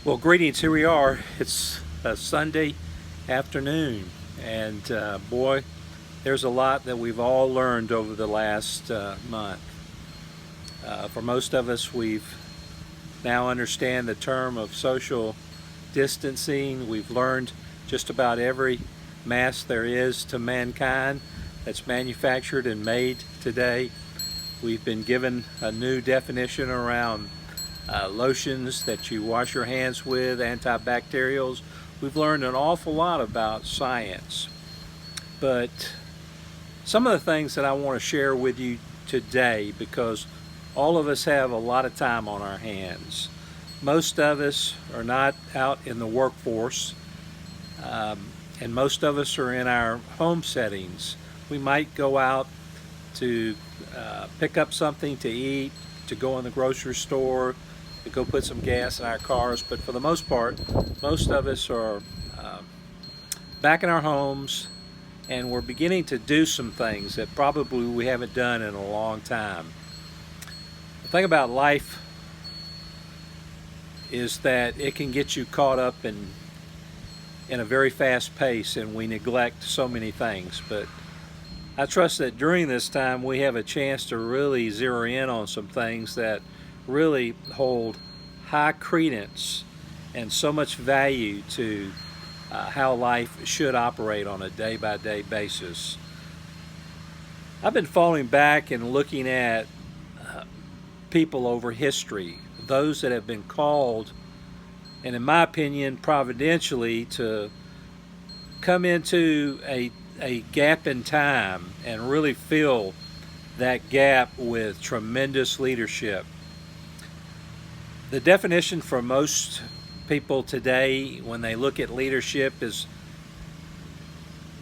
Well, greetings. Here we are. It's a Sunday afternoon, and boy, there's a lot that we've all learned over the last month. For most of us, we've now understand the term of social distancing. We've learned just about every mask there is to mankind that's manufactured and made today. We've been given a new definition around lotions that you wash your hands with, antibacterials. We've learned an awful lot about science. But some of the things that I want to share with you today, because all of us have a lot of time on our hands. Most of us are not out in the workforce, and most of us are in our home settings. We might go out to pick up something to eat, to go in the grocery store, to go put some gas in our cars, but for the most part, most of us are back in our homes, and we're beginning to do some things that probably we haven't done in a long time. The thing about life is that it can get you caught up in a very fast pace, and we neglect so many things. But I trust that during this time we have a chance to really zero in on some things that really hold high credence and so much value to how life should operate on a day-by-day basis. I've been falling back and looking at people over history, those that have been called, and in my opinion, providentially, to come into a gap in time and really fill that gap with tremendous leadership. The definition for most people today when they look at leadership is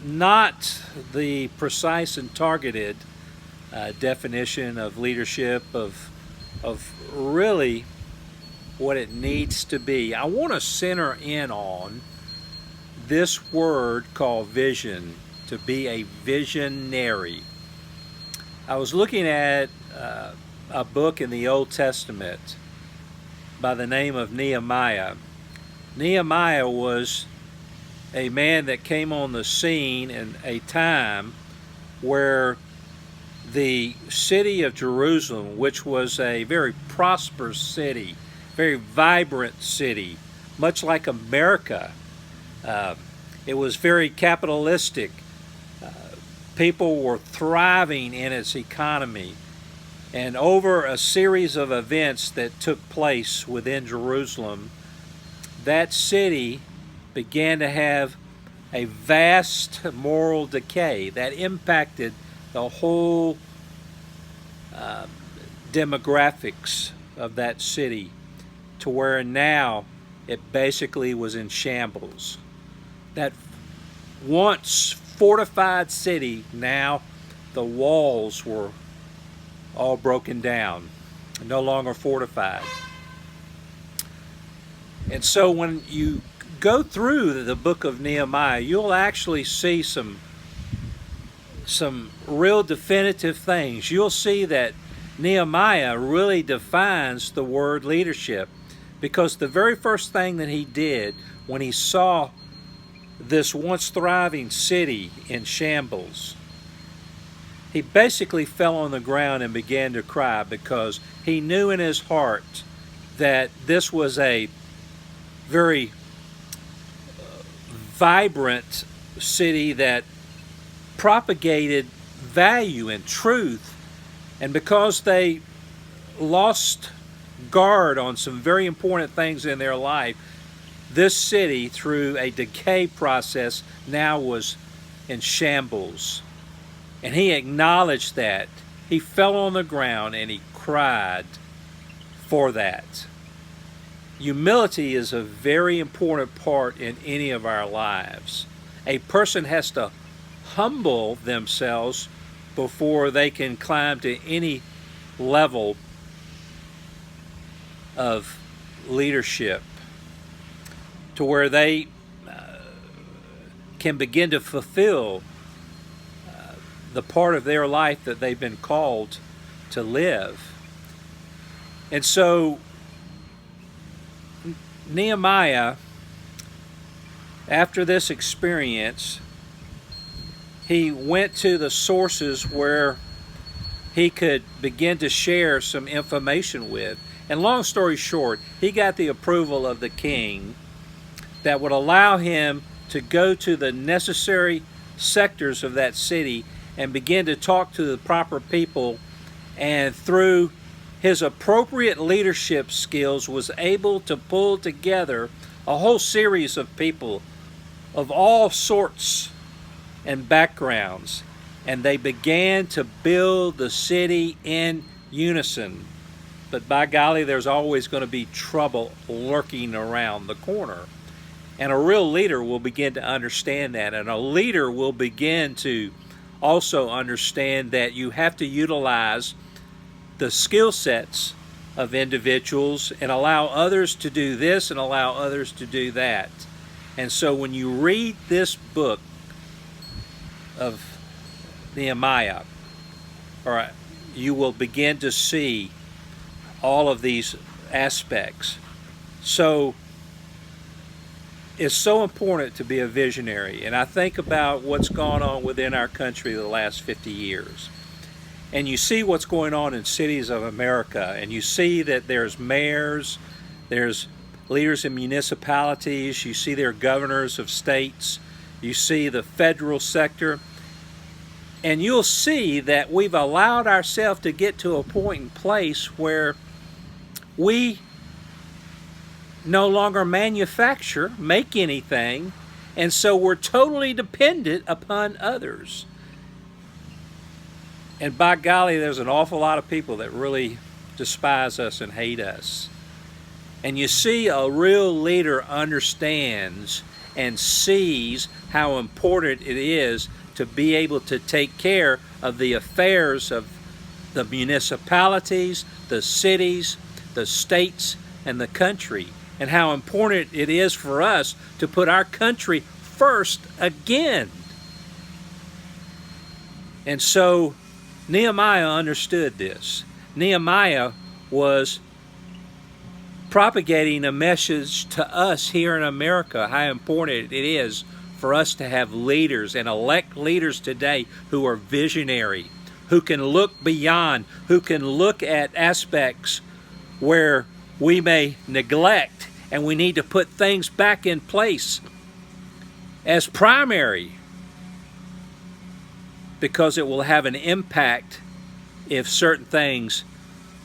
not the precise and targeted definition of leadership, of really what it needs to be. I want to center in on this word called vision, to be a visionary. I was looking at a book in the Old Testament by the name of Nehemiah. Nehemiah was a man that came on the scene in a time where the city of Jerusalem, which was a very prosperous city, very vibrant city, much like America, it was very capitalistic. People were thriving in its economy. And over a series of events that took place within Jerusalem, that city began to have a vast moral decay that impacted the whole demographics of that city, to where now it basically was in shambles. That once fortified city, now the walls were all broken down, no longer fortified. And so when you go through the book of Nehemiah, you'll actually see some real definitive things. You'll see that Nehemiah really defines the word leadership, because the very first thing that he did when he saw this once thriving city in shambles, he basically fell on the ground and began to cry, because he knew in his heart that this was a very vibrant city that propagated value and truth, and because they lost guard on some very important things in their life, this city, through a decay process, now was in shambles. And he acknowledged that. He fell on the ground and he cried for that. Humility is a very important part in any of our lives. A person has to humble themselves before they can climb to any level of leadership, to where they can begin to fulfill the part of their life that they've been called to live. And so Nehemiah, after this experience, he went to the sources where he could begin to share some information with. And long story short, he got the approval of the king that would allow him to go to the necessary sectors of that city and begin to talk to the proper people, and through his appropriate leadership skills was able to pull together a whole series of people of all sorts and backgrounds, and they began to build the city in unison. But by golly, there's always going to be trouble lurking around the corner. And a real leader will begin to understand that, and a leader will begin to also understand that you have to utilize the skill sets of individuals and allow others to do this and allow others to do that. And so when you read this book of Nehemiah, you will begin to see all of these aspects. So it's so important to be a visionary. And I think about what's gone on within our country the last 50 years. And you see what's going on in cities of America, and you see that there's mayors, there's leaders in municipalities, you see there are governors of states, you see the federal sector, and you'll see that we've allowed ourselves to get to a point and place where we no longer make anything, and so we're totally dependent upon others. And by golly, there's an awful lot of people that really despise us and hate us. And you see, a real leader understands and sees how important it is to be able to take care of the affairs of the municipalities, the cities, the states, and the country, and how important it is for us to put our country first again. And so Nehemiah understood this. Nehemiah was propagating a message to us here in America, how important it is for us to have leaders and elect leaders today who are visionary, who can look beyond, who can look at aspects where we may neglect, and we need to put things back in place as primary, because it will have an impact if certain things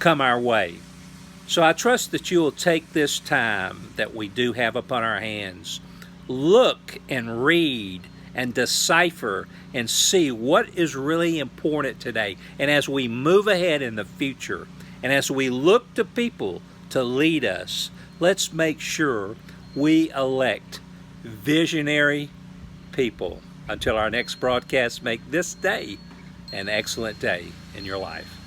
come our way. So I trust that you will take this time that we do have upon our hands, look and read and decipher and see what is really important today. And as we move ahead in the future, and as we look to people to lead us, let's make sure we elect visionary people. Until our next broadcast, make this day an excellent day in your life.